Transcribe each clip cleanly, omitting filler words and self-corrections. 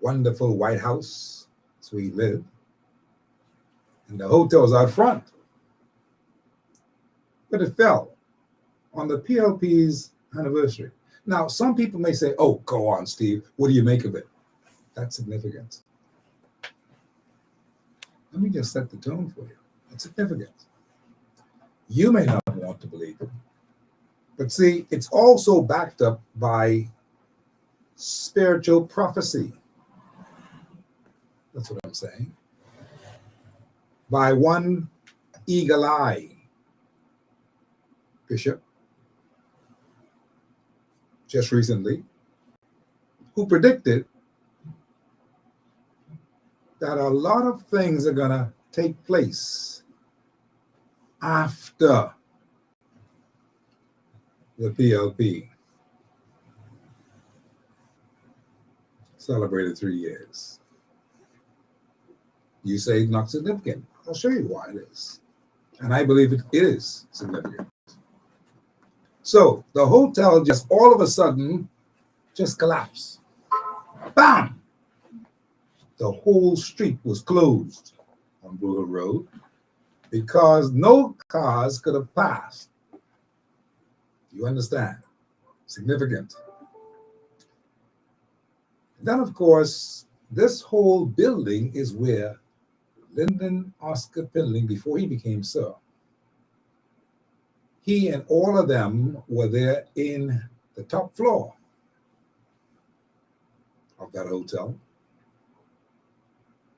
wonderful White House, as we live, and the hotel's out front. But it fell on the PLP's anniversary. Now, some people may say, oh, go on, Steve. What do you make of it? That's significant. Let me just set the tone for you. It's significant. You may not want to believe it. But see, it's also backed up by spiritual prophecy. That's what I'm saying. By one eagle eye bishop just recently, who predicted that a lot of things are going to take place after the PLP celebrated 3 years. You say it's not significant. I'll show you why it is. And I believe it is significant. So the hotel just all of a sudden just collapsed. Bam! The whole street was closed on Blue Hill Road because no cars could have passed. You understand? Significant. Then, of course, this whole building is where Lyndon Oscar Pinling, before he became Sir, he and all of them were there in the top floor of that hotel,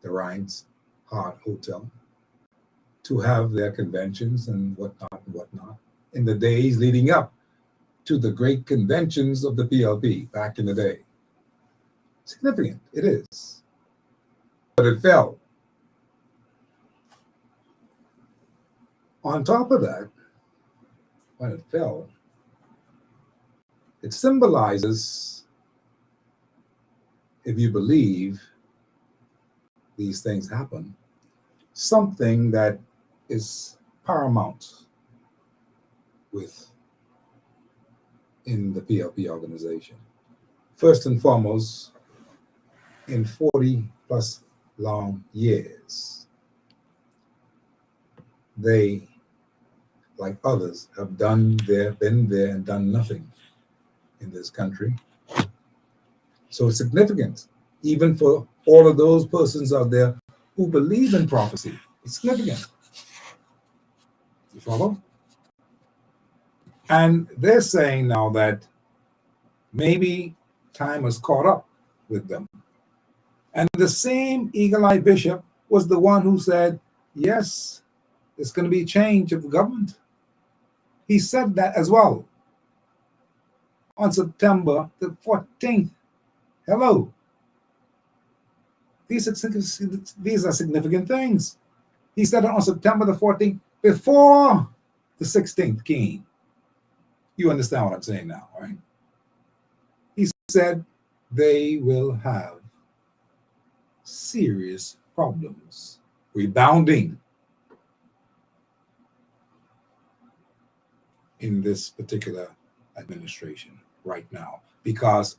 the Rhines Hart Hotel, to have their conventions and whatnot in the days leading up to the great conventions of the PLP back in the day. Significant, it is. But it fell. On top of that, when it fell, it symbolizes, if you believe these things happen, something that is paramount in the PLP organization. First and foremost, in 40 plus long years, they, like others, have been there and done nothing in this country. So it's significant, even for all of those persons out there who believe in prophecy. It's significant. You follow? And they're saying now that maybe time has caught up with them. And the same eagle-eyed bishop was the one who said, yes, there's going to be a change of government. He said that as well on September the 14th. Hello. These are significant things. He said it on September the 14th before the 16th came. You understand what I'm saying now, right? He said they will have serious problems rebounding in this particular administration right now because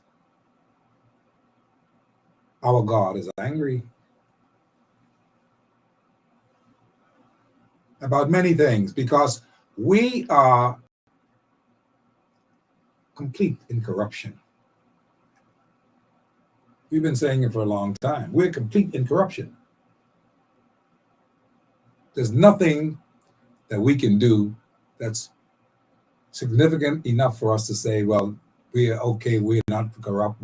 our God is angry about many things because we are complete in corruption. We've been saying it for a long time. We're complete in corruption. There's nothing that we can do that's significant enough for us to say, well, we are okay, we're not corrupt.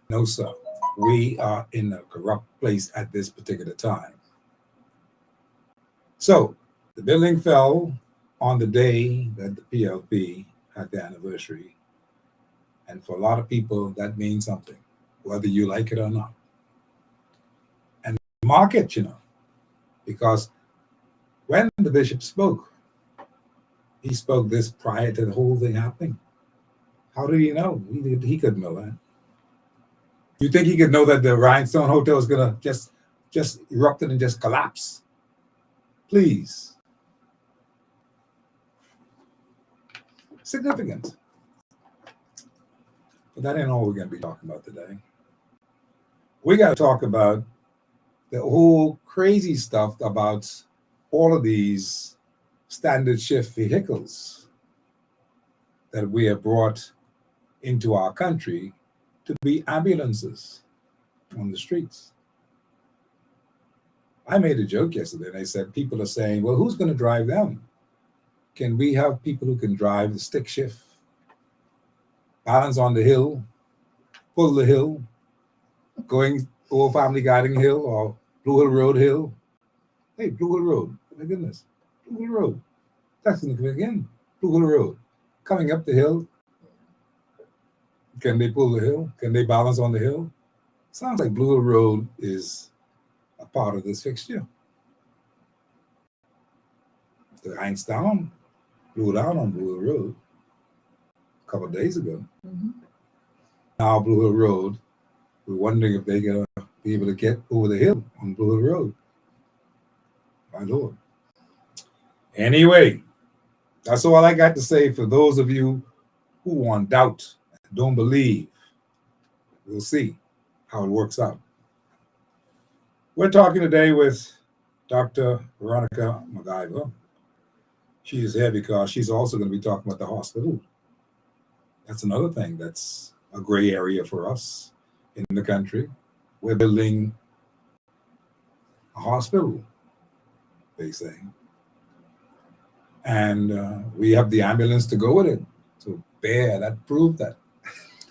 No, sir. We are in a corrupt place at this particular time. So the building fell on the day that the PLP had the anniversary. And for a lot of people, that means something, whether you like it or not. And mark it, because when the bishop spoke, he spoke this prior to the whole thing happening. How did he know? He couldn't know that. You think he could know that the Rhinestone Hotel is going to just erupt and just collapse? Please. Significant. But that ain't all we're going to be talking about today. we got to talk about the whole crazy stuff about all of these standard shift vehicles that we have brought into our country to be ambulances on the streets. I made a joke yesterday and I said, people are saying, well, who's going to drive them? Can we have people who can drive the stick shift, balance on the hill, pull the hill, going over Family Garden Hill or Blue Hill Road Hill? Hey, Blue Hill Road, my goodness, Blue Hill Road. That's going to come again, Blue Hill Road. Coming up the hill, can they pull the hill? Can they balance on the hill? Sounds like Blue Hill Road is a part of this fixture. The Einstein blew down on Blue Hill Road a couple of days ago. Mm-hmm. Now Blue Hill Road, we're wondering if they're going to be able to get over the hill on Blue Hill Road. My Lord. Anyway, that's all I got to say for those of you who want doubt and don't believe. We'll see how it works out. We're talking today with Dr. Veronica McIver. She is here because she's also going to be talking about the hospital. That's another thing that's a gray area for us in the country. We're building a hospital, they say. And we have the ambulance to go with it. So there, that proved that.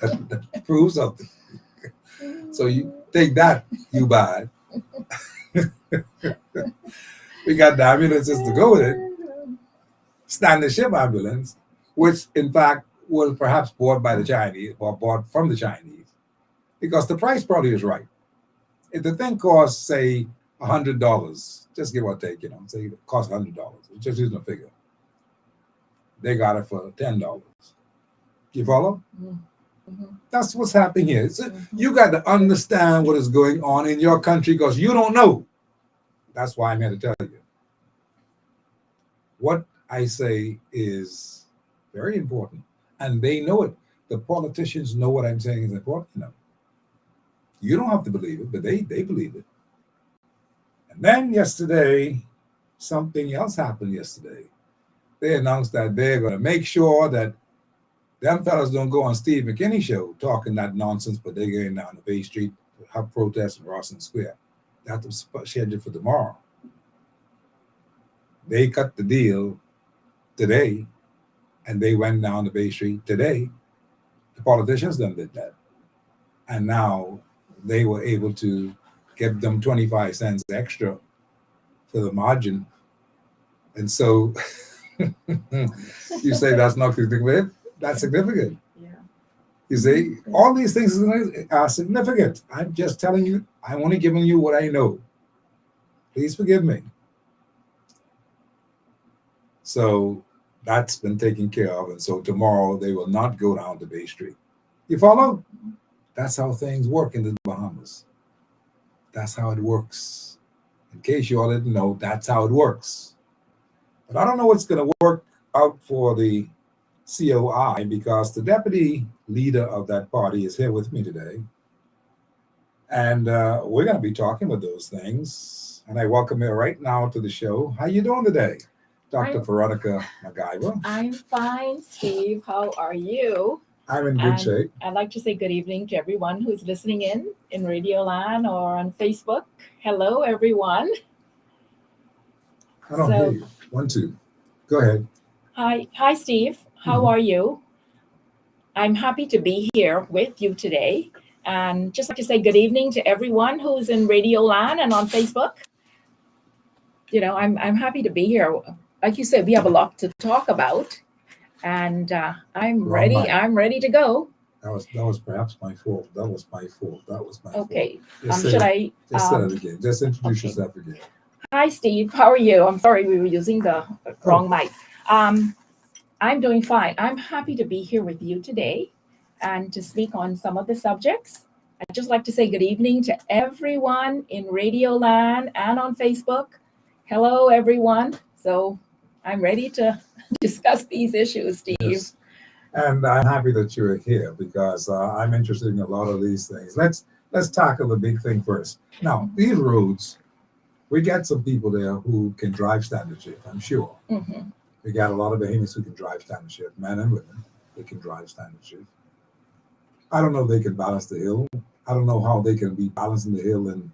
that proves something. So you take that, you buy it. We got the ambulances to go with it. Standard ship ambulance, which in fact was perhaps bought by the Chinese or bought from the Chinese, because the price probably is right. If the thing costs, say, $100, just give or take, say it costs $100, just using a figure. They got it for $10. You follow? Mm-hmm. That's what's happening here. You got to understand what is going on in your country because you don't know. That's why I'm here to tell you. What I say is very important, and they know it. The politicians know what I'm saying is important. You don't have to believe it, but they believe it. And then yesterday, something else happened yesterday. They announced that they're going to make sure that them fellas don't go on Steve McKinney show talking that nonsense, but they're going down to Bay Street to have protests in Rawson Square. That was scheduled for tomorrow. They cut the deal today, and they went down to Bay Street today. The politicians then did that. And now they were able to get them 25 cents extra for the margin. And so you say that's not significant? That's significant. Yeah. You see, all these things are significant. I'm just telling you, I'm only giving you what I know. Please forgive me. So that's been taken care of. And so tomorrow they will not go down to Bay Street. You follow? That's how things work in the Bahamas. That's how it works. In case you all didn't know, that's how it works. But I don't know what's going to work out for the COI because the deputy leader of that party is here with me today. And we're going to be talking about those things. And I welcome her right now to the show. How you doing today, Dr. Veronica McIver? I'm fine, Steve. How are you? I'm in good shape. I'd like to say good evening to everyone who's listening in Radio Land or on Facebook. Hello, everyone. I don't hear you. 1, 2. Go ahead. Hi, Steve. How are you? I'm happy to be here with you today. And just like to say good evening to everyone who's in Radio Land and on Facebook. I'm happy to be here. Like you said, we have a lot to talk about. And I'm ready. I'm ready to go. That was perhaps my fault. That was my fault. Okay. Just say it again. Just introduce yourself again. Hi, Steve. How are you? I'm sorry we were using the wrong mic. I'm doing fine. I'm happy to be here with you today and to speak on some of the subjects. I'd just like to say good evening to everyone in Radio Land and on Facebook. Hello, everyone. So I'm ready to discuss these issues, Steve. Yes. And I'm happy that you're here because I'm interested in a lot of these things. Let's let's tackle the big thing first. Now, these roads, we got some people there who can drive standard shift, I'm sure. Mm-hmm. We got a lot of behemoths who can drive standard shift, men and women. They can drive standard shift. I don't know if they can balance the hill. I don't know how they can be balancing the hill and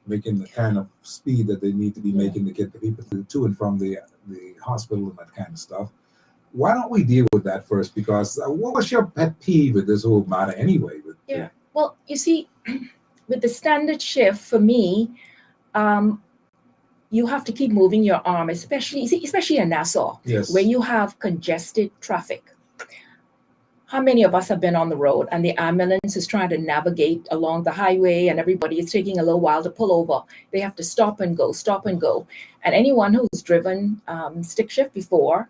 making the kind of speed that they need to be making to get the people to and from the hospital and that kind of stuff. Why don't we deal with that first? Because what was your pet peeve with this whole matter anyway? Well, you see, with the standard shift, for me, you have to keep moving your arm, especially in Nassau, Yes. where you have congested traffic. How many of us have been on the road and the ambulance is trying to navigate along the highway and everybody is taking a little while to pull over? They have to stop and go. And anyone who's driven stick shift before,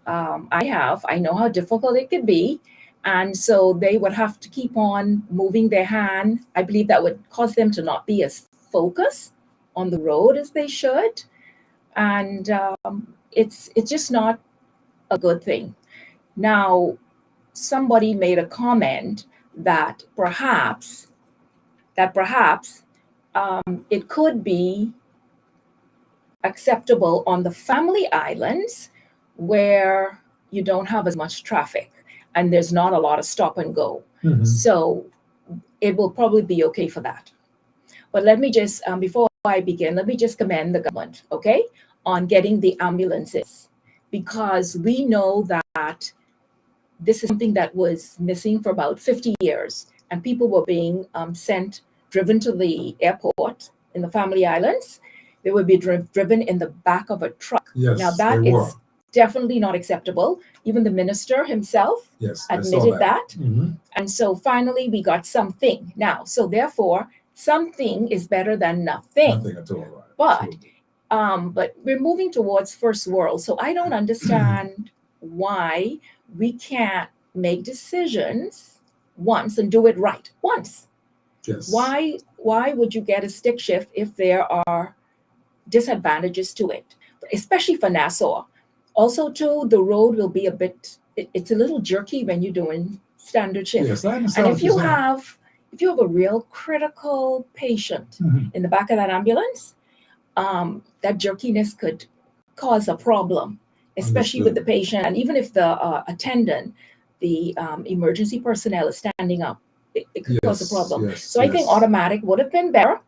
I know how difficult it could be. And so they would have to keep on moving their hand. I believe that would cause them to not be as focused on the road as they should. And it's just not a good thing. Now, somebody made a comment that perhaps it could be acceptable on the family islands where you don't have as much traffic and there's not a lot of stop and go. Mm-hmm. So it will probably be okay for that. But let me just, before I begin, let me just commend the government, okay, on getting the ambulances, because we know that this is something that was missing for about 50 years, and people were being driven to the airport in the family islands. They would be driven in the back of a truck. Yes, now that is definitely not acceptable. Even the minister himself admitted that. Mm-hmm. And so finally we got something now. So therefore, something is better than nothing. Nothing at all. Right. But we're moving towards first world. So I don't understand why we can't make decisions once and do it right once. Yes. Why would you get a stick shift if there are disadvantages to it, especially for Nassau? Also, too, the road will be it's a little jerky when you're doing standard shift. Yes, I understand. And if you have a real critical patient in the back of that ambulance, that jerkiness could cause a problem, especially with the patient. And even if the attendant, the emergency personnel is standing up, it could cause a problem. So I think automatic would have been better.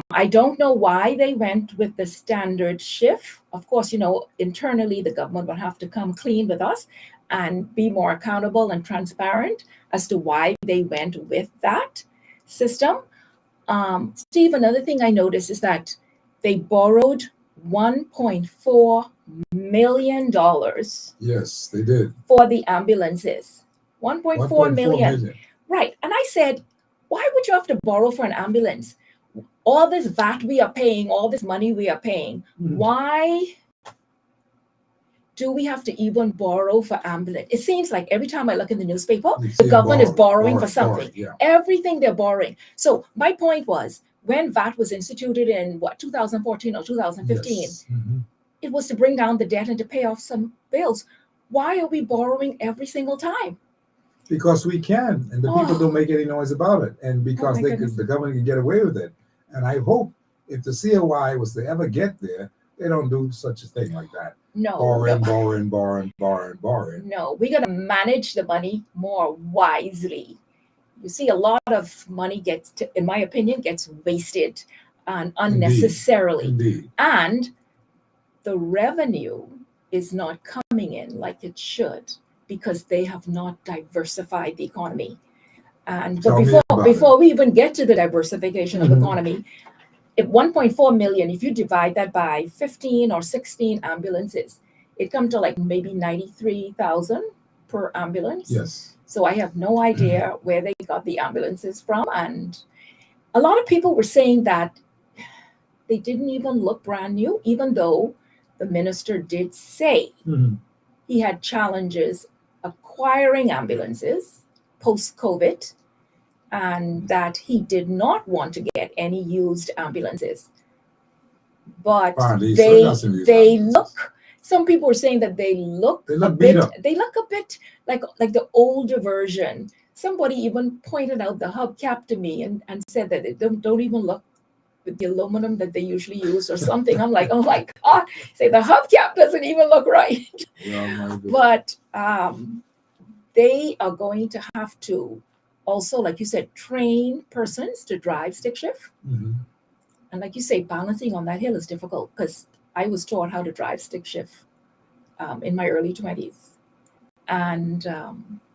I don't know why they went with the standard shift. Of course, internally the government would have to come clean with us and be more accountable and transparent as to why they went with that system. Steve, another thing I noticed is that they borrowed $1.4 million. Yes, they did. For the ambulances. 1.4 million. Right. And I said, why would you have to borrow for an ambulance? All this VAT we are paying, all this money we are paying, why do we have to even borrow for ambulance? It seems like every time I look in the newspaper, the government is borrowing for something. Everything they're borrowing. So my point was, when VAT was instituted in 2014 or 2015, it was to bring down the debt and to pay off some bills. Why are we borrowing every single time? Because we can, and the people don't make any noise about it, and because the government can get away with it. And I hope if the COI was to ever get there, they don't do such a thing like that. No. Borrowing. No, we got to manage the money more wisely. You see, a lot of money in my opinion, gets wasted unnecessarily. Indeed. And the revenue is not coming in like it should because they have not diversified the economy. But before we even get to the diversification of the economy, if 1.4 million, if you divide that by 15 or 16 ambulances, it comes to like maybe 93,000 per ambulance. Yes. So I have no idea where they got the ambulances from. And a lot of people were saying that they didn't even look brand new, even though the minister did say he had challenges acquiring ambulances post-COVID, and that he did not want to get any used ambulances. But they look. Some people were saying that they look a bit like the older version. somebody even pointed out the hubcap to me and said that it don't even look with the aluminum that they usually use or something. I'm like, oh my God, say the hubcap doesn't even look right. Yeah, my God. But they are going to have to also, like you said, train persons to drive stick shift. Mhm. And like you say, balancing on that hill is difficult because I was taught how to drive stick shift in my early 20s. And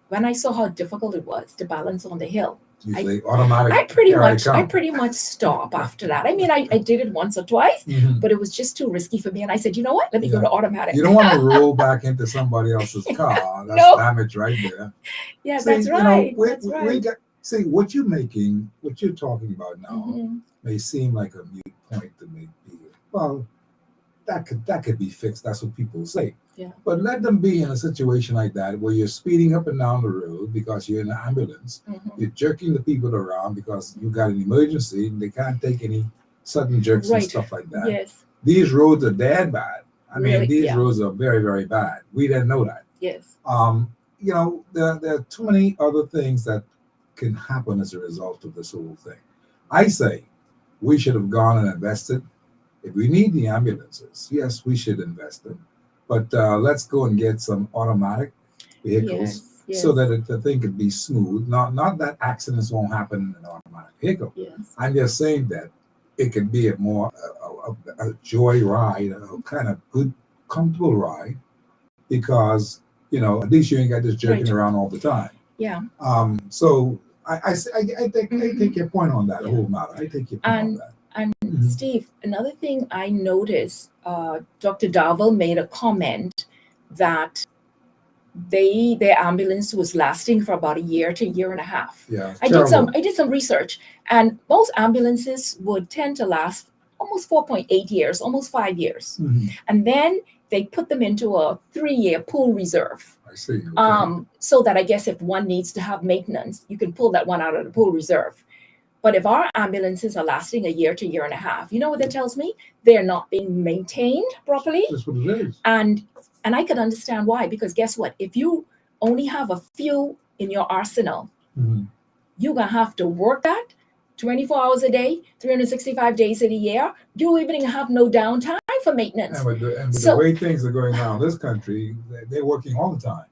when I saw how difficult it was to balance on the hill, Usually automatic. I pretty much stop after that. I mean, I did it once or twice, Mhm. but it was just too risky for me. And I said, you know what? Let me go Yeah. to automatic. You don't want to roll back into somebody else's car. That's No. damage right there. Yeah, See, that's you know, right. we That's right. got, see, what you're talking about now Mhm. may seem like a mute point to me. Well, that could be fixed. That's what people say. Yeah. But let them be in a situation like that where you're speeding up and down the road because you're in an ambulance. Mhm. You're jerking the people around because you got an emergency and they can't take any sudden jerks and Right. stuff like that. Yes. These roads are dead bad. I mean, Really? these Yeah. roads are very, very bad. We didn't know that. Yes. You know, there are too many other things that can happen as a result of this whole thing. I say we should have gone and invested. If we need the ambulances, yes, we should invest them. But let's go and get some automatic vehicles Yes. so that the thing could be smooth. Not that accidents won't happen in an automatic vehicle. Yes. I'm just saying that it could be a more a joy ride, a kind of good, comfortable ride, because you know at least you ain't got this jerking Right. around all the time. Yeah. So I take your point on that Yeah. whole matter. I take your point on that. And Mhm. Steve, another thing I noticed, Dr. Darvel made a comment that their ambulance was lasting for about a year to a year and a half. Yeah, I did some research, and most ambulances would tend to last almost 4.8 years, almost 5 years. Mhm. And then they put them into a 3-year pool reserve. I see. Okay. So that I guess if one needs to have maintenance, you can pull that one out of the pool reserve. But if our ambulances are lasting a year to a year and a half, you know what that tells me? They're not being maintained properly. That's what it is. And I could understand why, because guess what? If you only have a few in your arsenal, Mhm. you're gonna have to work that 24 hours a day, 365 days in a year. You even have no downtime for maintenance. And with the So- way things are going around this country, they're working all the time.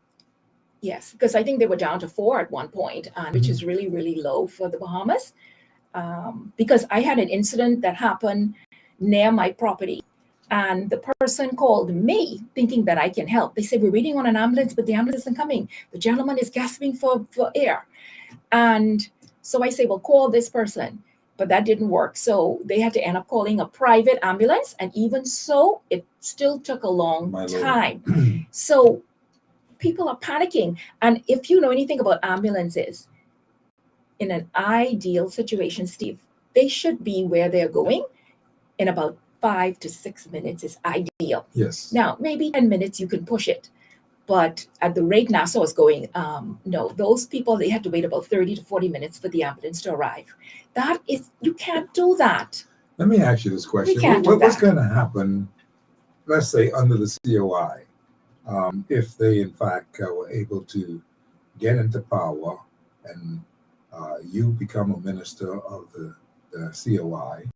Yes, because I think they were down to 4 at one point, which is really, really low for the Bahamas. Because I had an incident that happened near my property, and the person called me thinking that I can help. They said, we're waiting on an ambulance, but the ambulance isn't coming. The gentleman is gasping for air. And so I say, well, call this person. But that didn't work. So they had to end up calling a private ambulance. And even so, it still took a long My Lord. time. So people are panicking. And if you know anything about ambulances, in an ideal situation, Steve, they should be where they're going in about 5 to 6 minutes is ideal. Yes. Now, maybe 10 minutes you can push it. But at the rate NASA is going, no, those people, they had to wait about 30 to 40 minutes for the ambulance to arrive. That is, you can't do that. Let me ask you this question. We can't do What's that. going to happen, let's say, under the COI, if they, in fact, were able to get into power and you become a minister of the COI?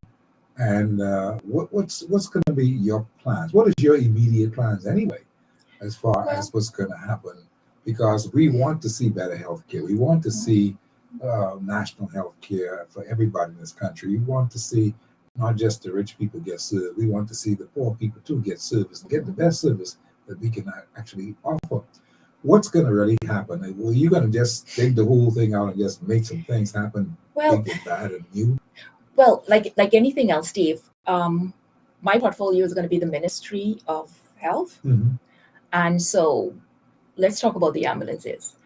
And what's going to be your plans? What is your immediate plans anyway, as far as what's going to happen? Because we want to see better health care. We want to see national health care for everybody in this country. We want to see not just the rich people get served. We want to see the poor people too get service and get the best service that we can actually offer. What's going to really happen? Well, you're going to just take the whole thing out and just make some things happen, big and bad and new? Well, like anything else, Steve, my portfolio is going to be the Ministry of Health. Mhm. And so let's talk about the ambulances.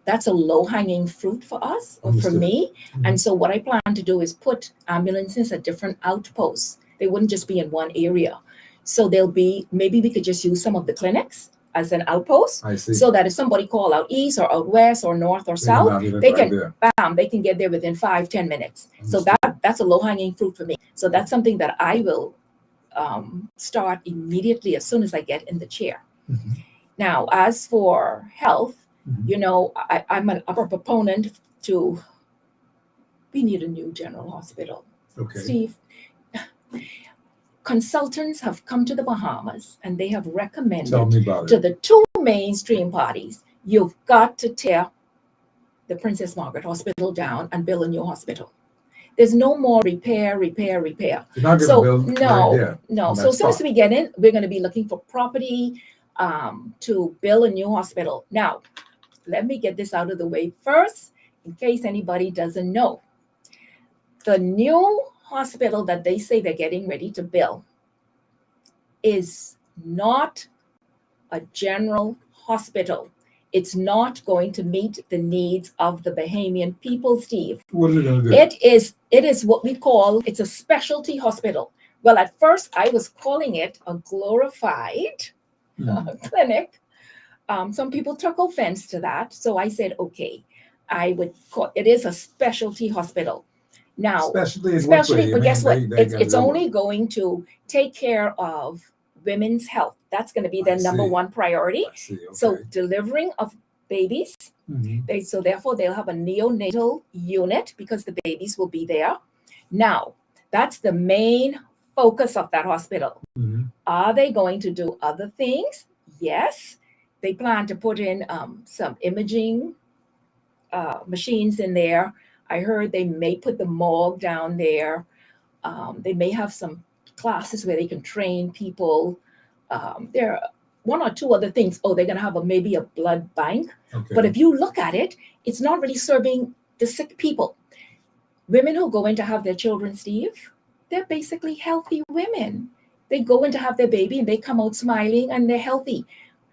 That's a low-hanging fruit for us, or for Understood. me. Mhm. And so what I plan to do is put ambulances at different outposts. They wouldn't just be in one area. So they'll be, maybe we could just use some of the clinics as an outpost, I see. so that if somebody call out east or out west or north or south, they can they can get there within 5-10 minutes. So that's a low-hanging fruit for me. So that's something that I will start immediately as soon as I get in the chair. Mhm. Now, as for health, Mhm. You know, I'm an upper proponent to, we need a new general hospital. Okay. Steve, consultants have come to the Bahamas and they have Tell recommended me about to it. the two mainstream parties, you've got to tear the Princess Margaret Hospital down and build a new hospital. There's no more repair. You're not going to So build right no, here no. on So that as soon as spot. we get in, we're going to be looking for property to build a new hospital. Now, let me get this out of the way first, in case anybody doesn't know. The new hospital that they say they're getting ready to build is not a general hospital. It's not going to meet the needs of the Bahamian people, Steve. What is it going to do? It is what we call, it's a specialty hospital. Well, at first I was calling it a glorified clinic. Some people took offense to that, so I said, okay, I would call it is a specialty hospital. Now, Specialty is what way? but guess what? They It's only going to take care of women's health. That's going to be their number one priority. I see. Okay. So delivering of babies. Mhm. So therefore they'll have a neonatal unit because the babies will be there. Now, that's the main focus of that hospital. Mhm. Are they going to do other things? Yes. They plan to put in some imaging machines in there. I heard they may put the morgue down there. They may have some classes where they can train people. There are one or two other things. Oh, they're going to have maybe a blood bank. Okay. But if you look at it, it's not really serving the sick people. Women who go in to have their children, Steve, they're basically healthy women. They go in to have their baby and they come out smiling and they're healthy.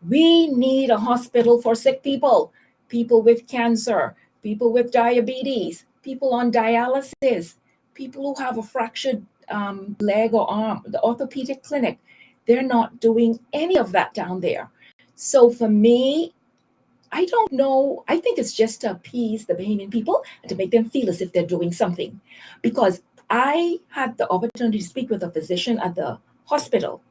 We need a hospital for sick people, people with cancer, people with diabetes, people on dialysis, people who have a fractured leg or arm. The orthopedic clinic, they're not doing any of that down there. So for me, I don't know. I think it's just to appease the Bahamian people and to make them feel as if they're doing something. Because I had the opportunity to speak with a physician at the hospital,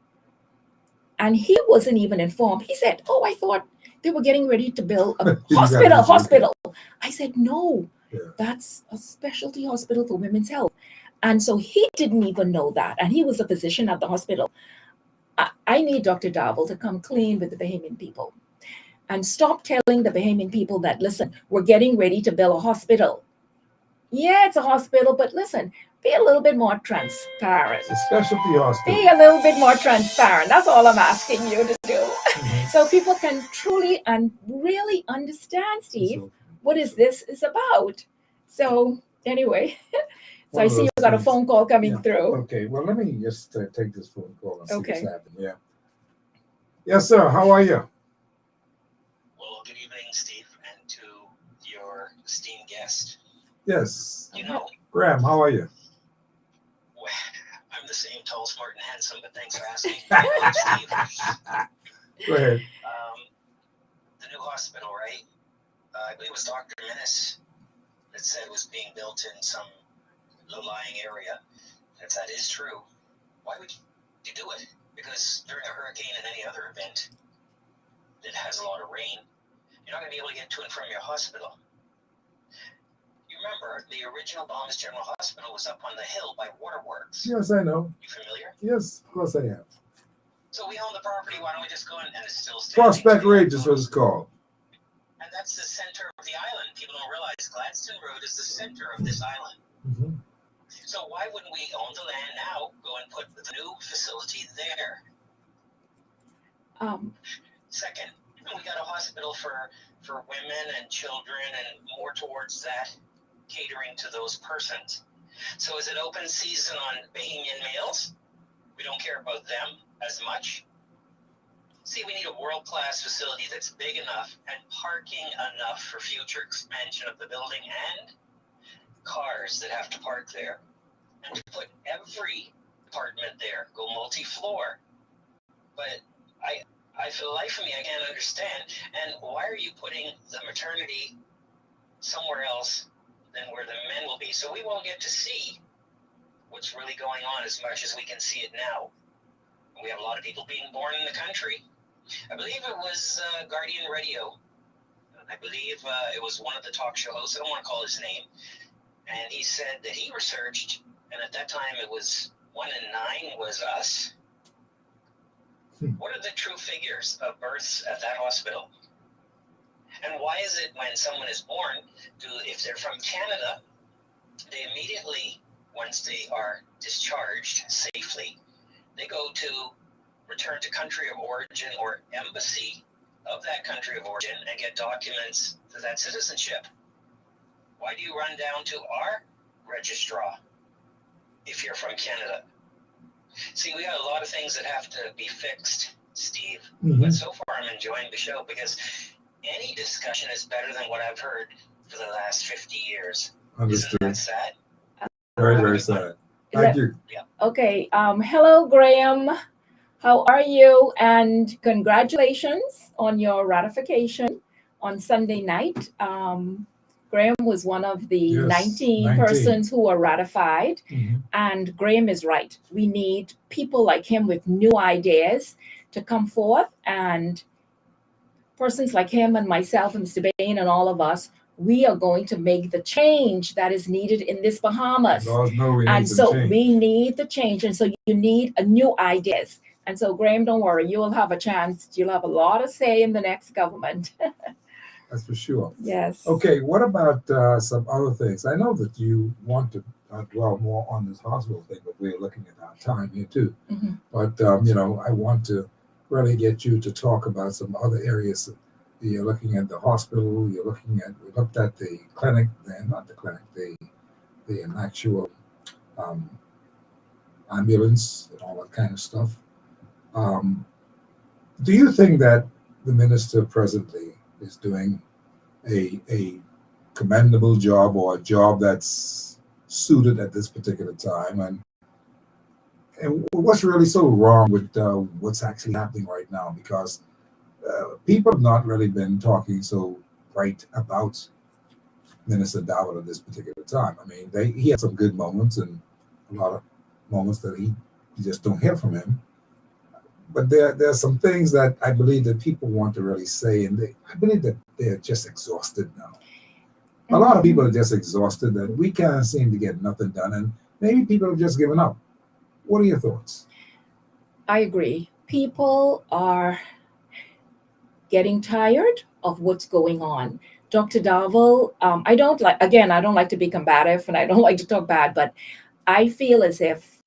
and he wasn't even informed. He said, "Oh, I thought they were getting ready to build a hospital." I said, "No, that's a specialty hospital for women's health." And so he didn't even know that. And he was a physician at the hospital. I need Dr. Darvel to come clean with the Bahamian people and stop telling the Bahamian people that, listen, we're getting ready to build a hospital. Yeah, it's a hospital, but listen, be a little bit more transparent. It's a specialty hospital. Be a little bit more transparent. That's all I'm asking you to do. So people can truly and really understand, Steve, what is this is about. So anyway, so I see you got a phone call coming through. Okay, well, let me just take this phone call and see what's Okay. happening. Yeah. Yes, sir. How are you? Well, good evening, Steve, and to your esteemed guest. Yes. You know, Graham, how are you? I'm the same, tall, smart, and handsome, but thanks for asking. Steve. Go ahead. The new hospital, right? I believe it was Dr. Minnis that said it was being built in some low-lying area. If that is true, why would you do it? Because during a hurricane and any other event that has a lot of rain, you're not going to be able to get to and from your hospital. You remember, the original Bahamas General Hospital was up on the hill by Waterworks. Yes, I know. You familiar? Yes, of course I am. So we own the property. Why don't we just go in and it's still standing? Prospect Ridge is what it's called. And that's the center of the island. People don't realize Gladstone Road is the center of this island. Mm-hmm. So why wouldn't we own the land now, go and put the new facility there? Second, we got a hospital for women and children and more towards that, catering to those persons. So is it open season on Bahamian males? We don't care about them as much. See, we need a world-class facility that's big enough and parking enough for future expansion of the building and cars that have to park there. And to put every apartment there, go multi-floor. But I for the life of me, I can't understand. And why are you putting the maternity somewhere else than where the men will be? So we won't get to see what's really going on as much as we can see it now. We have a lot of people being born in the country. I believe it was Guardian Radio I believe it was one of the talk show hosts. I don't want to call his name. And he said that he researched, and at that time it was 1 in 9 was us. What are the true figures of births at that hospital? And why is it when someone is born, if they're from Canada, they immediately, once they are discharged safely, they go to return to country of origin or embassy of that country of origin and get documents for that citizenship? Why do you run down to our registrar if you're from Canada? See, we got a lot of things that have to be fixed, Steve. But so far I'm enjoying the show because any discussion is better than what I've heard for the last 50 years. Understood. Isn't that sad? Very, very sad. Thank you. Okay. Hello, Graham. How are you? And congratulations on your ratification on Sunday night. Graham was one of the 19 persons who were ratified. And Graham is right. We need people like him with new ideas to come forth. And persons like him and myself and Mr. Bain and all of us, we are going to make the change that is needed in this Bahamas. And so we need the change. And so you need a new ideas. And so, Graham, don't worry. You will have a chance. You'll have a lot of say in the next government. That's for sure. Yes. Okay, what about some other things? I know that you want to dwell more on this hospital thing, but we're looking at our time here too. But, I want to really get you to talk about some other areas. You're looking at the hospital, we looked at the clinic, not the clinic, the actual ambulance and all that kind of stuff. Do you think that the minister presently is doing a commendable job or a job that's suited at this particular time? And what's really so wrong with what's actually happening right now? Because people have not really been talking so right about Minister Dowell at this particular time. I mean, he had some good moments and a lot of moments that you just don't hear from him. But there are some things that I believe that people want to really say, and I believe that they're just exhausted now. A lot of people are just exhausted that we can't seem to get nothing done, and maybe people have just given up. What are your thoughts? I agree. People are getting tired of what's going on. Dr. Dowell, I don't like to be combative and I don't like to talk bad, but I feel as if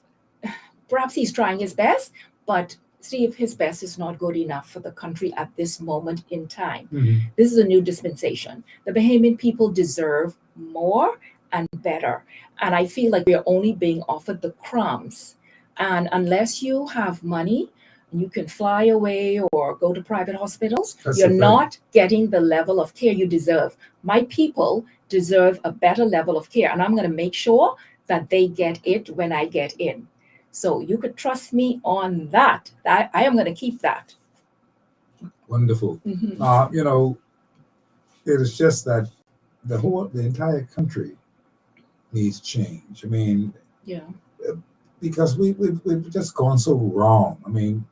perhaps he's trying his best, but Steve, his best is not good enough for the country at this moment in time. This is a new dispensation. The Bahamian people deserve more and better. And I feel like we are only being offered the crumbs. And unless you have money, you can fly away or go to private hospitals, you're not getting the level of care you deserve. My people deserve a better level of care, and I'm going to make sure that they get it when I get in. So you could trust me on that. I am going to keep that. Wonderful. It is just that the entire country needs change. I mean, because we've just gone so wrong. I mean,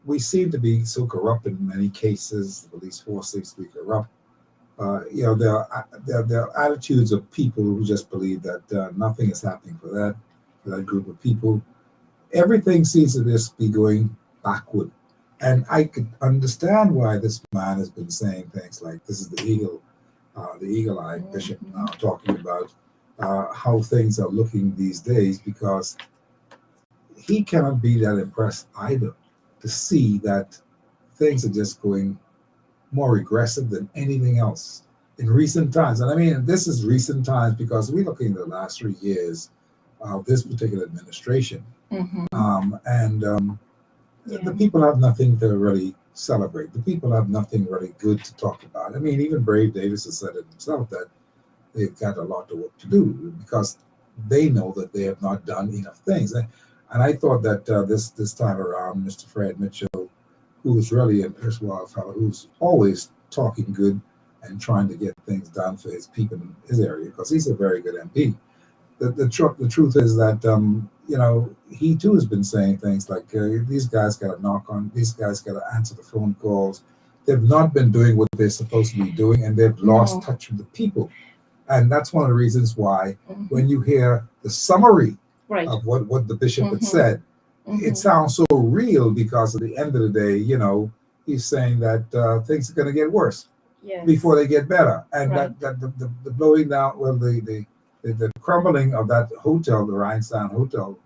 we seem to be so corrupt in many cases. The police force seems to be corrupt. There are attitudes of people who just believe that nothing is happening for that group of people. Everything seems to just be going backward. And I could understand why this man has been saying things like, this is the eagle-eye bishop talking about how things are looking these days, because he cannot be that impressed either to see that things are just going more regressive than anything else in recent times. And I mean, this is recent times because we're looking at the last 3 years of this particular administration. The people have nothing to really celebrate. The people have nothing really good to talk about. I mean, even Brave Davis has said it himself that they've got a lot of work to do because they know that they have not done enough things. And I thought that this time around, Mr. Fred Mitchell, who's really an erstwhile fellow, who's always talking good and trying to get things done for his people in his area, because he's a very good MP. The truth is that he too has been saying things like these guys got to answer the phone calls, they've not been doing what they're supposed to be doing, and they've lost No. touch with the people. And that's one of the reasons why Mhm. when you hear the summary Right. of what the bishop had Mhm. said, Mhm. it sounds so real, because at the end of the day, he's saying that things are going to get worse Yes. before they get better. And Right. that the blowing down, well, the crumbling of that hotel, the Rhinestone Hotel,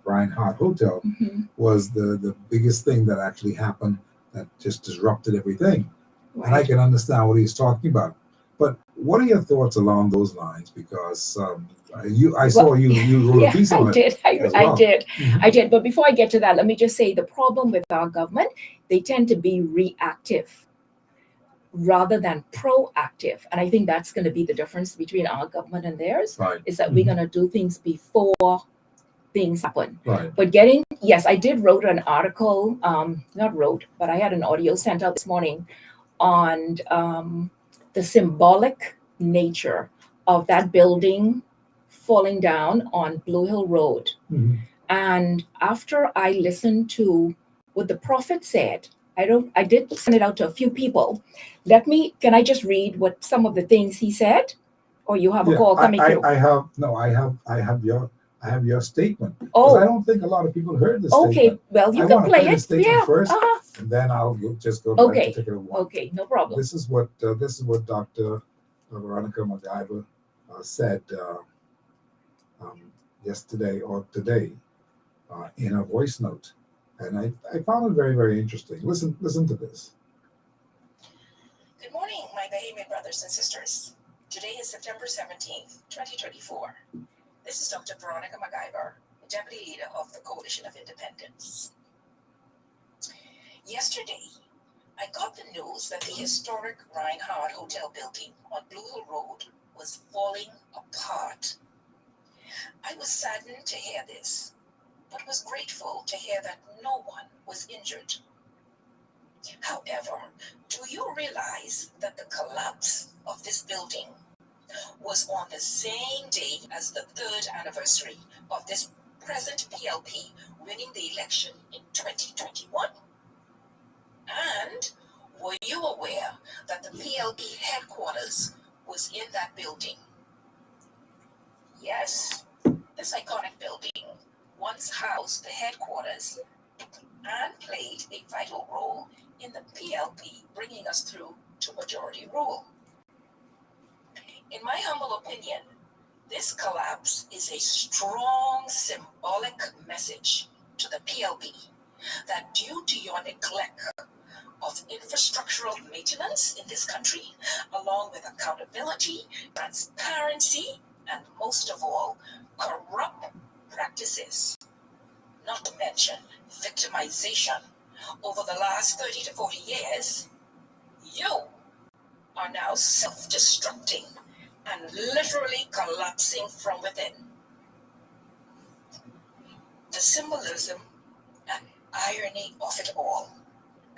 Reinhardt Hotel, Mhm. was the biggest thing that actually happened, that just disrupted everything. And I Right. can understand what he's talking about. But what are your thoughts along those lines? Because I saw you wrote a Yeah, piece I on it did. as I well. did. Mhm. I did. But before I get to that, let me just say the problem with our government, they tend to be reactive rather than proactive. And I think that's going to be the difference between our government and theirs, Right. is that we're going to do things before things happen. Right. But yes, I did wrote an article, not wrote, but I had an audio sent out this morning on the symbolic nature of that building falling down on Blue Hill Road. Mhm. And after I listened to what the prophet said, I did send it out to a few people. Can I just read what some of the things he said? Or you have a call coming through? I have your statement. Because Oh. I don't think a lot of people heard this Okay, statement. well, you I can want to play play the it. statement Yeah. first, Uh-huh. and then I'll just go to Okay. that particular one. Okay, no problem. This is what Dr. Veronica McIver said yesterday or today in a voice note, and I found it very, very interesting. Listen to this. Good morning, my Bahamian brothers and sisters. Today is September 17th, 2024. This is Dr. Veronica McIver, the Deputy Leader of the Coalition of Independence. Yesterday, I got the news that the historic Reinhardt Hotel building on Blue Hill Road was falling apart. I was saddened to hear this, but was grateful to hear that no one was injured. However, do you realize that the collapse of this building was on the same day as the 3rd anniversary of this present PLP winning the election in 2021? And were you aware that the PLP headquarters was in that building? Yes, this iconic building once housed the headquarters and played a vital role in the PLP bringing us through to majority rule. In my humble opinion, this collapse is a strong symbolic message to the PLP that due to your neglect of infrastructural maintenance in this country, along with accountability, transparency, and most of all, corrupt practices, not to mention victimization, over the last 30 to 40 years, you are now self-destructing and literally collapsing from within. The symbolism and irony of it all,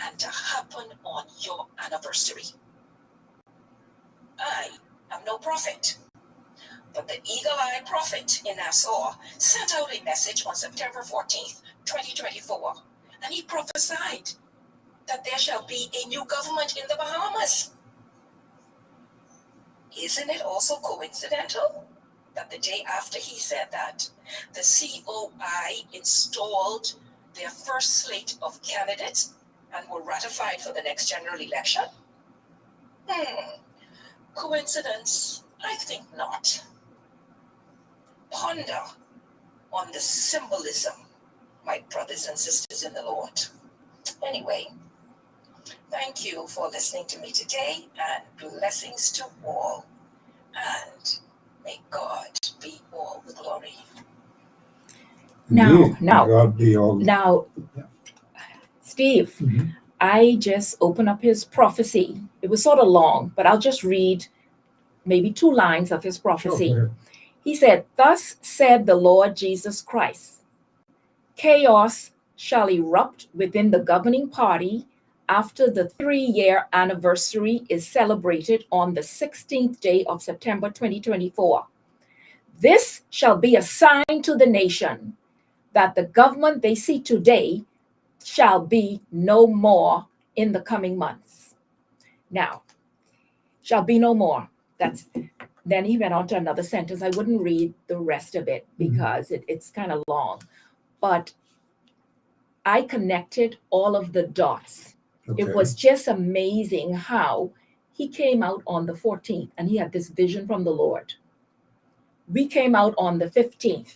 and to happen on your anniversary. I am no prophet, but the eagle-eyed prophet in Nassau sent out a message on September 14th, 2024, and he prophesied that there shall be a new government in the Bahamas. Isn't it also coincidental that the day after he said that, the COI installed their first slate of candidates and were ratified for the next general election? Coincidence? I think not. Ponder on the symbolism, my brothers and sisters in the Lord. Anyway, thank you for listening to me today, and blessings to all. And may God be all the glory. Indeed. Now, God be all. Now, Yeah. Steve, Mhm. I just opened up his prophecy. It was sort of long, but I'll just read maybe 2 lines of his prophecy. Sure, go ahead. He said, "Thus said the Lord Jesus Christ, chaos shall erupt within the governing party after the 3-year anniversary is celebrated on the 16th day of September 2024. This shall be a sign to the nation that the government they see today shall be no more in the coming months. Now, shall be no more. Then he went on to another sentence. I wouldn't read the rest of it because it's kind of long, but I connected all of the dots. Okay. It was just amazing how he came out on the 14th and he had this vision from the Lord. We came out on the 15th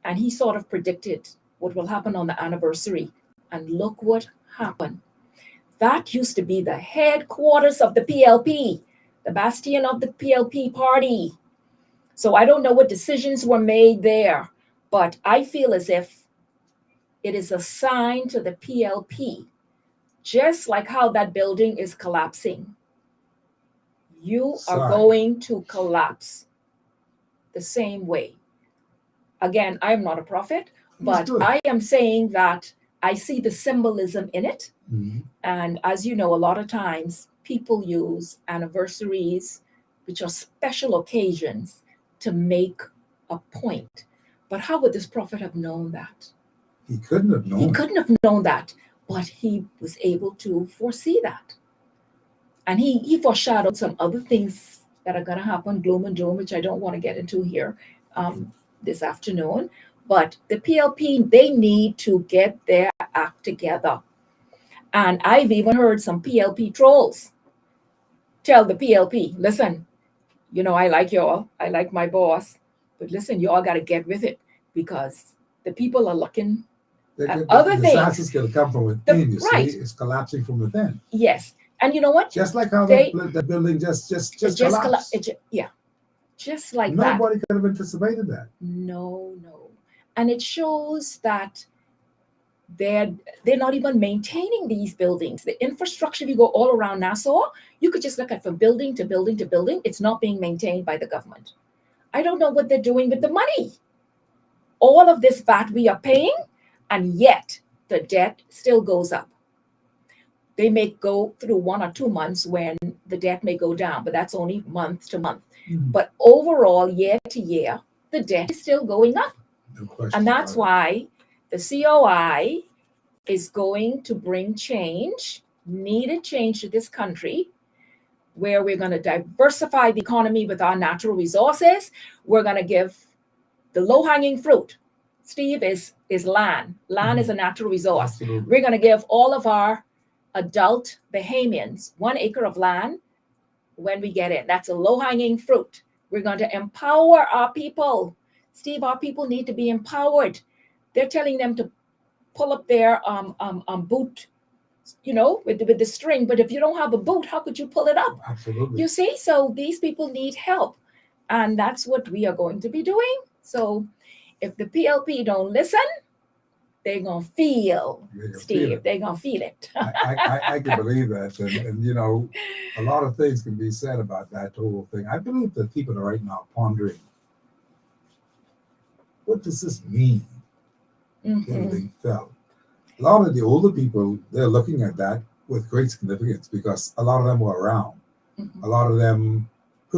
and he sort of predicted what will happen on the anniversary. And look what happened. That used to be the headquarters of the PLP, the bastion of the PLP party. So I don't know what decisions were made there, but I feel as if it is a sign to the PLP, just like how that building is collapsing. You are going to collapse the same way. Again, I'm not a prophet, but I am saying that I see the symbolism in it. And as you know, a lot of times people use anniversaries, which are special occasions, to make a point. But how would this prophet have known that? He couldn't have known. He couldn't have known that, but he was able to foresee that. And he foreshadowed some other things that are going to happen, gloom and doom, which I don't want to get into here this afternoon. But the PLP, they need to get their act together. And I've even heard some PLP trolls tell the PLP, listen, I like y'all, I like my boss, but listen, y'all got to get with it because the people are looking at other things. The disaster's going to come from within, you see. It's collapsing from within. Yes. And you know what? Just like how the building just collapsed. Just like that. Nobody could have anticipated that. No. And it shows that they're not even maintaining these buildings. The infrastructure, you go all around Nassau, you could just look at from building to building to building. It's not being maintained by the government. I don't know what they're doing with the money. All of this VAT we are paying, and yet the debt still goes up. They may go through 1 or 2 months when the debt may go down, but that's only month to month. But overall, year to year, the debt is still going up. No question. And that's why the COI is going to bring needed change to this country, where we're going to diversify the economy with our natural resources. We're going to give the low-hanging fruit, Steve, is land. Land is a natural resource. Absolutely. We're going to give all of our adult Bahamians 1 acre of land when we get in. That's a low-hanging fruit. We're going to empower our people. Steve, our people need to be empowered. They're telling them to pull up their boot, with the string. But if you don't have a boot, how could you pull it up? Absolutely. You see, so these people need help. And that's what we are going to be doing. So if the PLP don't listen, they're going to feel, Steve. They're going to feel it. I can believe that. And, a lot of things can be said about that whole thing. I believe that people are right now pondering, what does this mean? Building fell. A lot of the older people, they're looking at that with great significance because a lot of them were around. A lot of them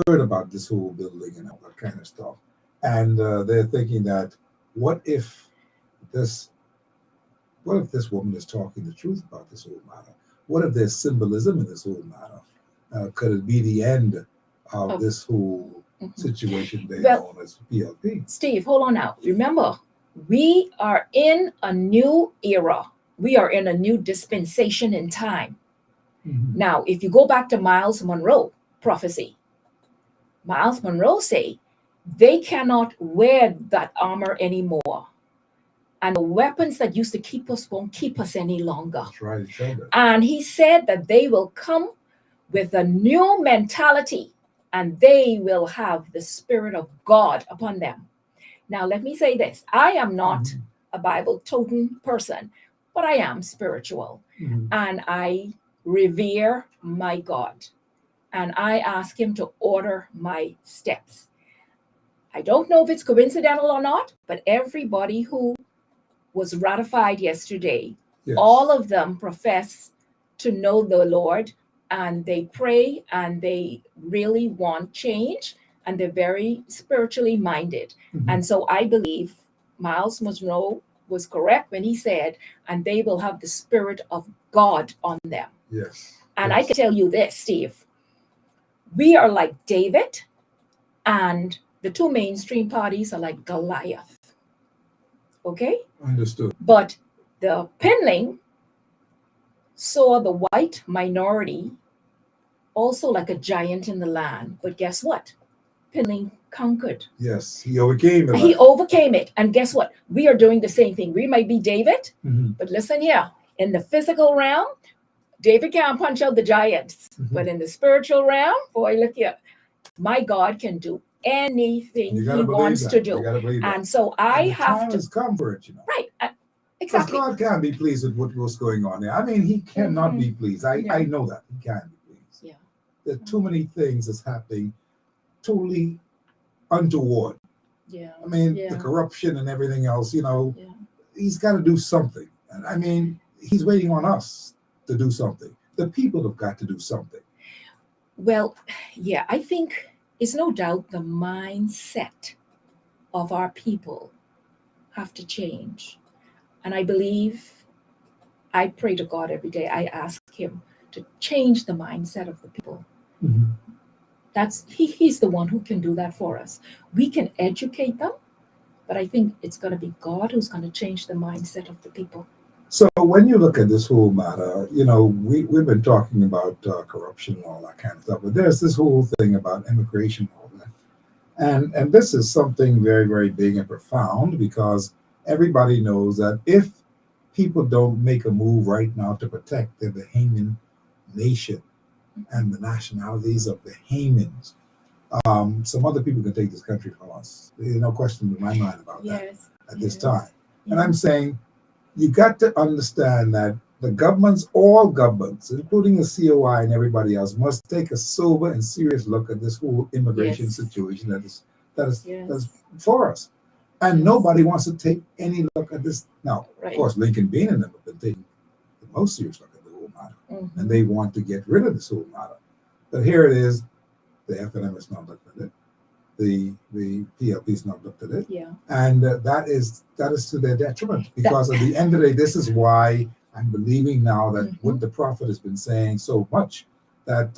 heard about this whole building and all that kind of stuff. And they're thinking that, what if this woman is talking the truth about this whole matter? What if there's symbolism in this whole matter? Could it be the end of this whole situation they known as PLP? Steve, hold on now. Remember, we are in a new era. We are in a new dispensation in time. Now, if you go back to Miles Monroe prophecy, Miles Monroe say they cannot wear that armor anymore. And the weapons that used to keep us won't keep us any longer. That's right, he said that. And he said that they will come with a new mentality and they will have the Spirit of God upon them. Now, let me say this. I am not a Bible-toting person, but I am spiritual. And I revere my God. And I ask him to order my steps. I don't know if it's coincidental or not, but everybody who was ratified yesterday, all of them profess to know the Lord, and they pray and they really want change, and they're very spiritually minded. And so I believe Miles Monroe was correct when he said, and they will have the Spirit of God on them. Yes. And yes. I can tell you this, Steve, we are like David, and the two mainstream parties are like Goliath. Okay? Understood. But the Pinling saw the white minority also like a giant in the land. But guess what? Pinling conquered. Yes, he overcame it. He overcame it. And guess what? We are doing the same thing. We might be David, Mhm. but listen here. In the physical realm, David can't punch out the giants. Mhm. But in the spiritual realm, boy, look here. My God can do anything You he gotta believe wants that. to do. You gotta believe that. And so I And the have time to. has come for it, Right. Because Exactly. God can't be pleased with what's going on there. I mean, he cannot Mhm. be pleased. I Yeah. know that. He can't be pleased. Yeah. There are too many things that's happening totally untoward. Yeah. I mean, the Yeah. corruption and everything else, Yeah. he's got to do something. And I mean, he's waiting on us to do something. The people have got to do something. Well, yeah, I think it's no doubt the mindset of our people have to change. And I believe I pray to God every day. I ask him to change the mindset of the people. Mhm. He's the one who can do that for us. We can educate them, but I think it's going to be God who's going to change the mindset of the people. So when you look at this whole matter, we've been talking about corruption and all that kind of stuff, but there's this whole thing about immigration and all that. And this is something very, very big and profound, because everybody knows that if people don't make a move right now to protect the Bahamian nation and the nationalities of Bahamians, some other people can take this country from us. There's no question in my mind about that at this time. And I'm saying, you got to understand that the governments, all governments, including the COI and everybody else, must take a sober and serious look at this whole immigration situation that is for us. And nobody wants to take any look at this. Now, of course, Lincoln Bean and them have been taking the most serious look at the whole matter. And they want to get rid of this whole matter. But here it is, the FNM has not looked at it. The PLP's not looked at it. Yeah. And that is to their detriment, because at the end of the day, this is why I'm believing now that what the prophet has been saying so much, that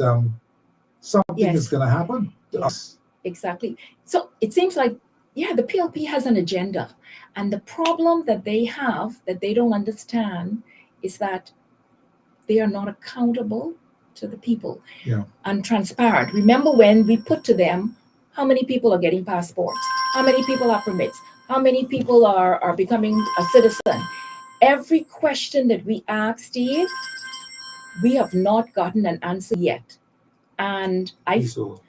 something is going to happen to us. Exactly. So it seems like, the PLP has an agenda. And the problem that they have, that they don't understand, is that they are not accountable to the people and transparent. Remember when we put to them, how many people are getting passports? How many people have permits? How many people are becoming a citizen? Every question that we ask, Steve, we have not gotten an answer yet. And I feel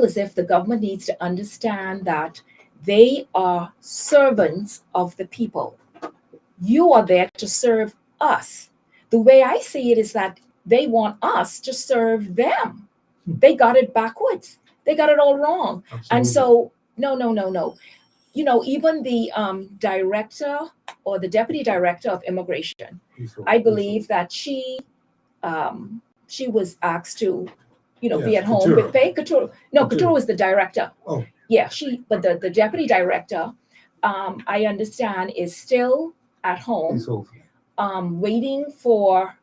as if the government needs to understand that they are servants of the people. You are there to serve us. The way I see it is that they want us to serve them. They got it backwards. They got it all wrong. Absolutely. And so, no. Even the director or the deputy director of immigration, I believe that she was asked to, be at home with pay. Couture was the director. Oh. Yeah, but the deputy director, I understand, is still at home, waiting for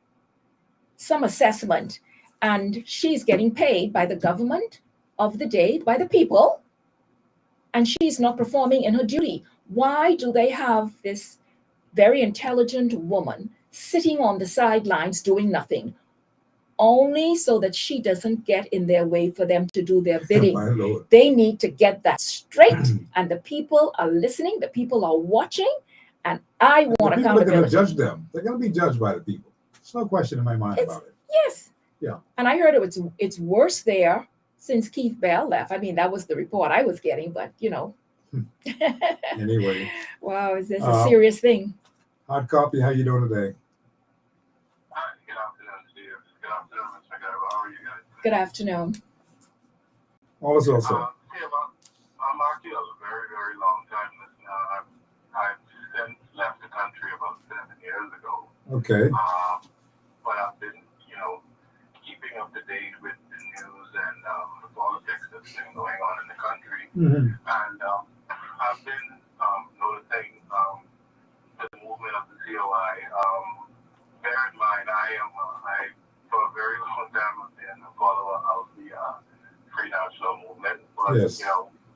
some assessment. And she's getting paid by the government of the day, by the people, and she's not performing in her duty. Why do they have this very intelligent woman sitting on the sidelines doing nothing, only so that she doesn't get in their way for them to do their bidding? They need to get that straight, and the people are listening, the people are watching, and I want accountability. People are going to judge them. They're going to be judged by the people. There's no question in my mind about it. Yes. Yeah. And I heard it's worse there since Keith Bell left. I mean, that was the report I was getting, but Anyway. Wow, is this a serious thing? Hard copy, how you doing today? Hi, good afternoon, Steve. Good afternoon, Ms. McIver. How are you guys? Good afternoon. All is well, sir. I'm actually a very, very long time listener. I've since left the country about 7 years ago. Okay. But I've been, keeping up to date with the news and the politics that's been going on in the country. Mm-hmm. And I've been noticing the but Yes.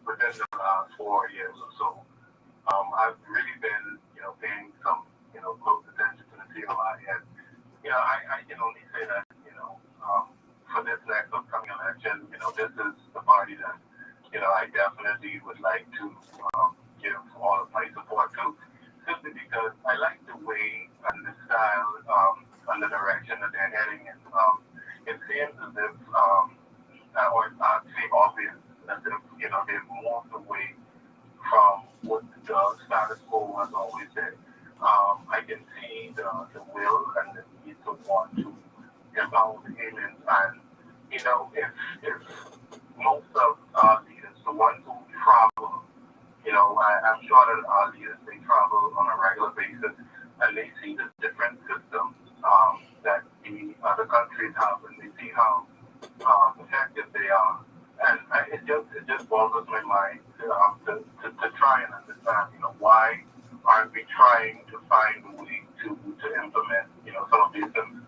within the last 4 years or so, I've really been paying some close attention to the COI, and I can only say that for this next upcoming election, this is the party that I definitely would like to give all of my support to, simply because I like the way and the style and the direction that they're heading in. It seems as if, or I'd say obvious, as if they've moved away from what the status quo has always been. I can see the will and the need to want to empower the aliens, and if most of our leaders, the ones who travel, I'm sure that our leaders, they travel on a regular basis, and they see the different systems that the other countries have, and they see how effective they are. And it just boggles my mind to try and understand, why aren't we trying to find a way to implement, some of these systems.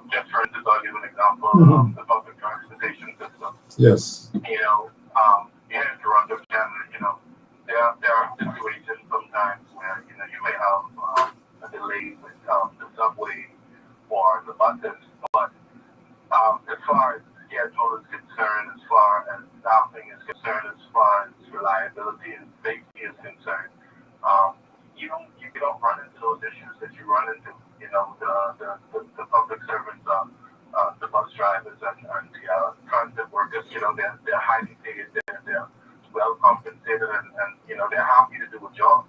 Just for instance, I'll give an example of the public transportation system. Yes. Here in Toronto, Canada, there are situations sometimes where, you may have a delay with the subway or the buses, but as far as schedule is concerned, as far as staffing is concerned, as far as reliability and safety is concerned, you don't run into those issues that you run into. The public servants, the bus drivers and the transit workers, they're highly paid, they're well compensated, and they're happy to do a job.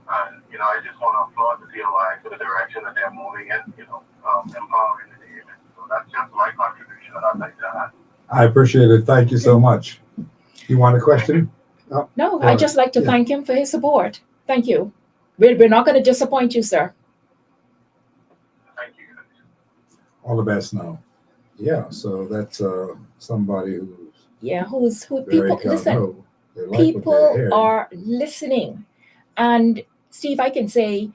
And I just want to applaud the COI for the direction that they're moving in, empowering the agents. So that's just my contribution that I'd like to add. I appreciate it. Thank you so much. You want a question? No, I'd just like to thank him for his support. Thank you. We're not going to disappoint you, sir. Thank you. All the best now. Yeah, so that's somebody who's who very people listen. gung-ho. They like what they're People hearing. are listening. And Steve, I can say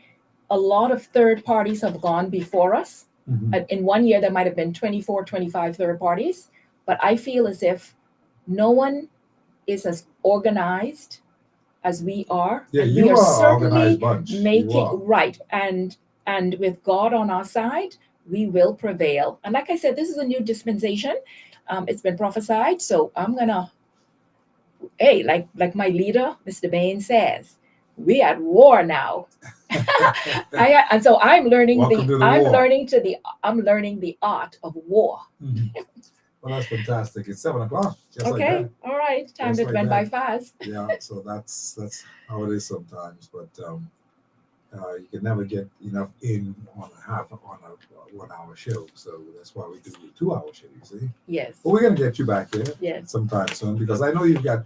a lot of third parties have gone before us. Mhm. In 1 year, there might have been 24, 25 third parties. But I feel as if no one is as organized as we are. Yeah, And you we are are an certainly organized bunch. You are. making right. And with God on our side, we will prevail. And like I said, this is a new dispensation. It's been prophesied. So I'm gonna, hey, like my leader, Mr. Bain says, we at war now. And so I'm learning Welcome to the I'm war. learning the art of war. Mhm. Well, that's fantastic. It's 7:00. Just Okay, like all right. Time Just that like went that. by fast. that. Yeah, so that's how it is sometimes. But you can never get enough in on a 1 hour show. So that's why we do a 2 hour show, you see. Yes. But we're gonna get you back here Yes. sometime soon, because I know you've got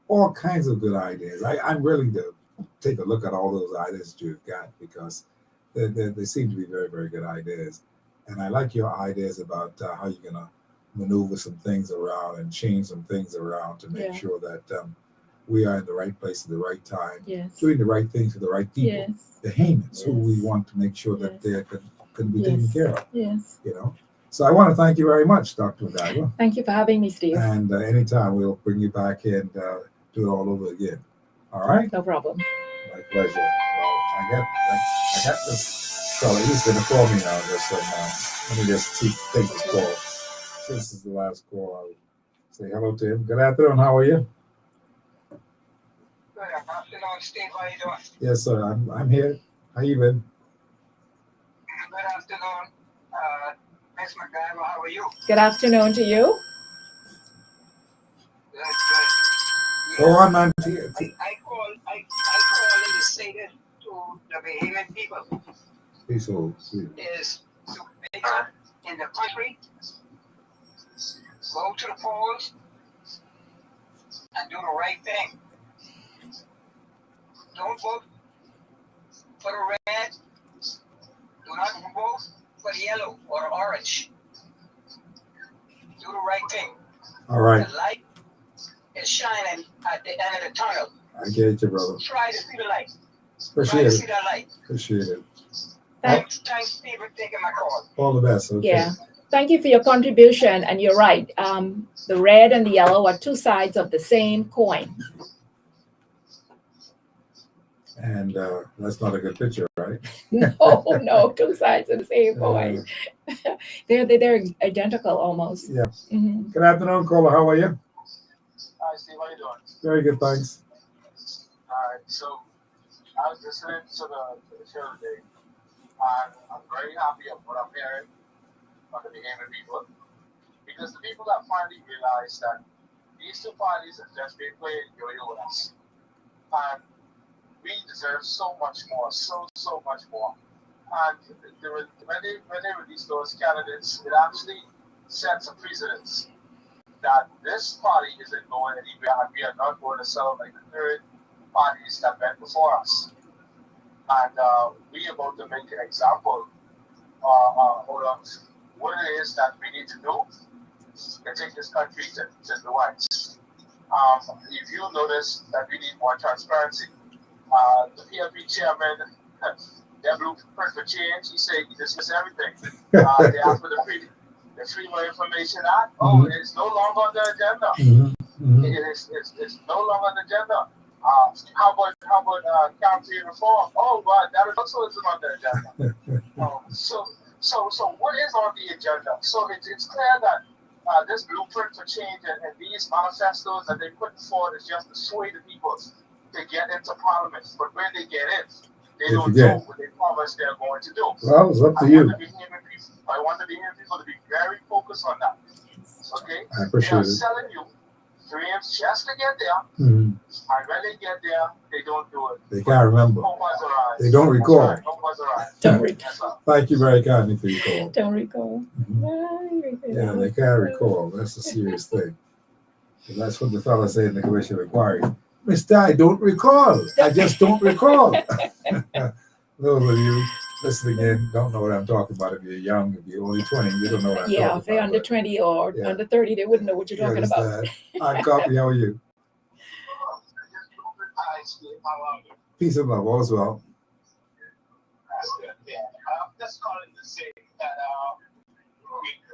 all kinds of good ideas. I'm willing to take a look at all those ideas that you've got, because they seem to be very, very good ideas. And I like your ideas about how you're going to maneuver some things around and change some things around to make Yeah. sure that we are in the right place at the right time, Yes. doing the right things for the right people, Yes. the Haymans, who we Yes. want to make sure that Yes. they can be taken Yes. care of, Yes. So I want to thank you very much, Dr. McIver. Thank you for having me, Steve. And anytime we'll bring you back and do it all over again. All right? No problem. My pleasure. Well, I got this fella. He's going to call me now. Let me just take this call. This is the last call. I'll say hello to him. Good afternoon. How are you? Good afternoon, Steve. How you doing? Yes, sir. I'm here. How you been? Good afternoon, Miss McIver. How are you? Good afternoon to you. Good. Go on, man. I call in the stated to the Bahamian people Peaceful. is to wake up in the country, go to the polls, and do the right thing. Don't vote for the red. Do not vote for the yellow or the orange. Do the right thing. All right. The light is shining at the end of the tunnel. I get you, brother. Try to see the light. Appreciate Try to see it. that light. Appreciate it. Thanks, Steve, for taking my call. All the best. Okay. Yeah. Thank you for your contribution. And you're right. The red and the yellow are two sides of the same coin. And that's not a good picture, right? No, two sides of the same coin. They're identical almost. Yeah. Mhm. Good afternoon, caller. How are you? Hi, Steve. How you doing? Very good, thanks. All right. So I was listening to the show today, and I'm very happy of what I'm hearing from the behavior people, because the people that finally realize that these two parties have just been playing yo-yo with us, and we deserve so much more, so much more. And when they release those candidates, it actually sets a precedence that this party isn't going anywhere, and we are not going to celebrate the third parties that went before us. And we are about to make an example of what it is that we need to do to take this country to new heights. If you notice that we need more transparency, the PLP chairman, their blueprint for change, he said he dismissed everything. They asked for the Freedom of Information Act. Oh, it's no longer on the agenda. It's no longer on the agenda. How about county reform? Oh, but that is also isn't on the agenda. So what is on the agenda? So it's clear that this blueprint for change and these manifestos that they put forward is just to sway the people to get into parliament. But when they get in, they don't do what they promise they're going to do. Well, it's up to you. I want the behavior people to be very focused on that. Okay? I appreciate They are it. selling you dreams just to get there. And when they get there, they don't do it. They can't remember. They don't recall. Don't recall. Thank you very kindly for your call. Don't recall. Yeah, they can't recall. That's a serious thing. And that's what the fella said in the commission inquiry. Mister, I don't recall. I just don't recall. Those of you listening in don't know what I'm talking about. If you're young, if you're only 20, you don't know what I'm talking about. If they're under 20 or Yeah. under 30, they wouldn't know what you're talking about. I'm Copy. How are you? Peace and love. All is well. That's good. Yeah. I'm just calling to say that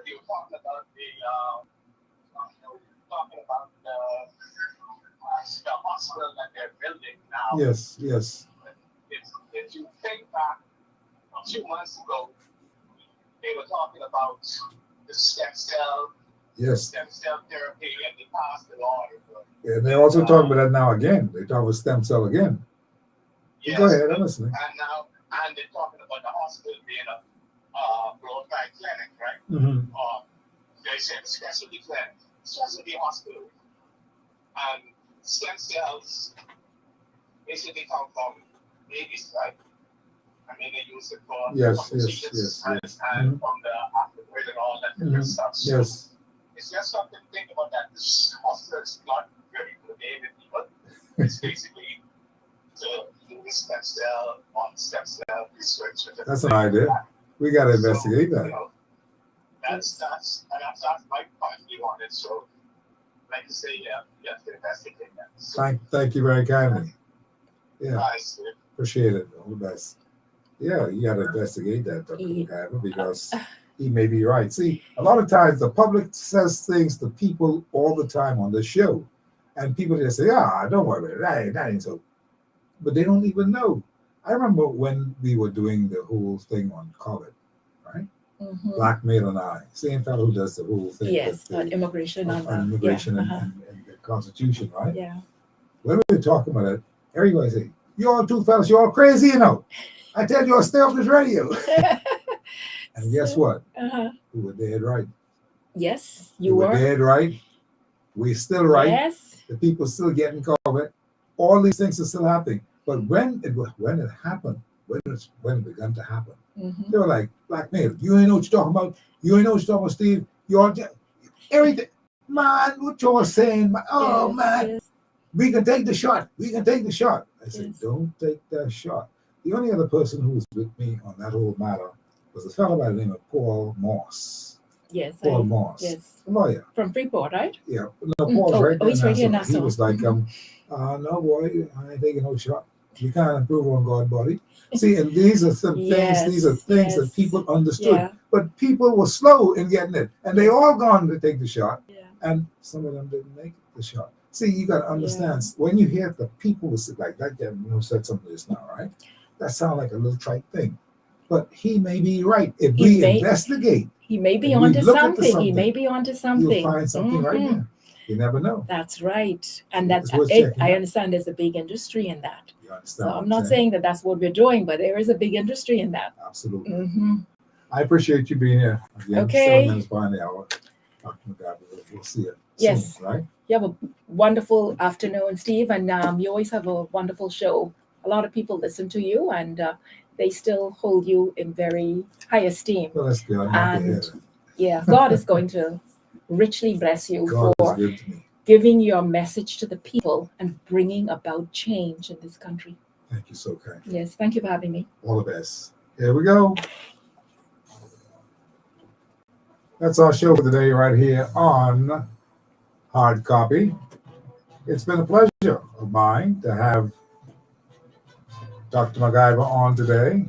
we were talking about the hospital that they're building now. Yes. If you think back a few months ago, they were talking about the stem cell therapy, and they passed the law. And they're also talking about that now again. They talk about stem cell again. Yes, Go ahead, I'm listening. And they're talking about the hospital being a glorified clinic, right? They said specialty clinic, specialty hospital, and stem cells basically come from babies, right? I mean, they use it for procedures and from the afterward and all that different stuff. So Yes. it's just something to think about, that this hospital is not very for the baby people. It's basically to do the stem cell research. That's an idea. We got to investigate that. You know, that's my point of view on it. So, like I say, you have to investigate that. So, Thank you very kindly. Yeah, nice. appreciate it. All the best. Yeah, you got to investigate that, Dr. McIver, because he may be right. See, a lot of times the public says things to people all the time on the show, and people just say, don't worry about it. That ain't so. But they don't even know. I remember when we were doing the whole thing on COVID, right? Black male and I, same fellow who does the whole thing. Yes, on immigration. On immigration and the Constitution, right? Yeah. When we were talking about it, everybody say, "You all two fellas, you all crazy, you know. I tell you, I'll stay off this radio." And guess what? We were dead right. Yes, We were dead right. We're still right. Yes. The people still getting COVID. All these things are still happening. But when it happened, when it began to happen, they were like, "Black male, you ain't know what you're talking about. You ain't know what you're talking about, Steve. You all everything, man. What you're saying, man? Oh man, yes. We can take the shot. We can take the shot." I said, Yes. "Don't take that shot." The only other person who was with me on that whole matter was a fellow by the name of Paul Moss. Yes. Paul Moss, Yes. a lawyer. From Freeport, right? Yeah, no, Paul's right there. He's right here He now. was like, "No, boy, I ain't taking no shot." You can't improve on God's body. See, and these are some things, these are things that people understood. Yeah. But people were slow in getting it. And they all gone to take the shot. Yeah. And some of them didn't make the shot. See, you got to understand, when you hear the people was like that, said something of this now, right? That sounds like a little trite thing. But he may be right. If we investigate, he may be if we onto look into something. He may be onto something. you'll find something right there. You never know. That's right. And that It's worth checking I out. understand there's a big industry in that. You understand So what I'm not saying that that's what we're doing, but there is a big industry in that. Absolutely. Mm-hmm. I appreciate you being here. Again, Okay. 7 minutes behind the hour. Dr. McIver, we'll see you Yes. soon, right? You have a wonderful afternoon, Steve, and you always have a wonderful show. A lot of people listen to you, and they still hold you in very high esteem. Well, that's good. I'm happy to hear that. Yeah, God is going to richly bless you God for is good to me. giving your message to the people and bringing about change in this country. Thank you so kind. Yes, thank you for having me. All the best. Here we go. That's our show for today right here on Hard Copy. It's been a pleasure of mine to have Dr. McIver on today.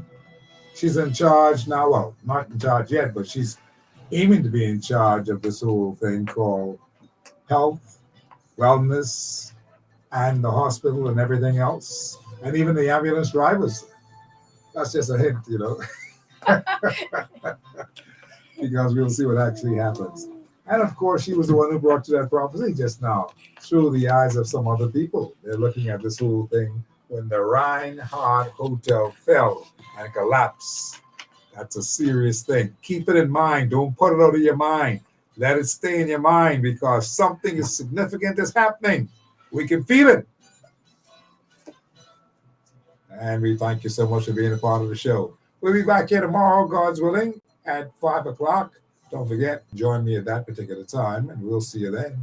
She's in charge now. Well, not in charge yet, but she's aiming to be in charge of this whole thing called health, wellness, and the hospital and everything else, and even the ambulance drivers. That's just a hint, because we'll see what actually happens. And of course, she was the one who brought you that prophecy just now through the eyes of some other people. They're looking at this whole thing when the Reinhardt Hotel fell and collapsed. That's a serious thing. Keep it in mind. Don't put it out of your mind. Let it stay in your mind because something is significant is happening. We can feel it. And we thank you so much for being a part of the show. We'll be back here tomorrow, God's willing, at 5 o'clock. Don't forget, join me at that particular time, and we'll see you then.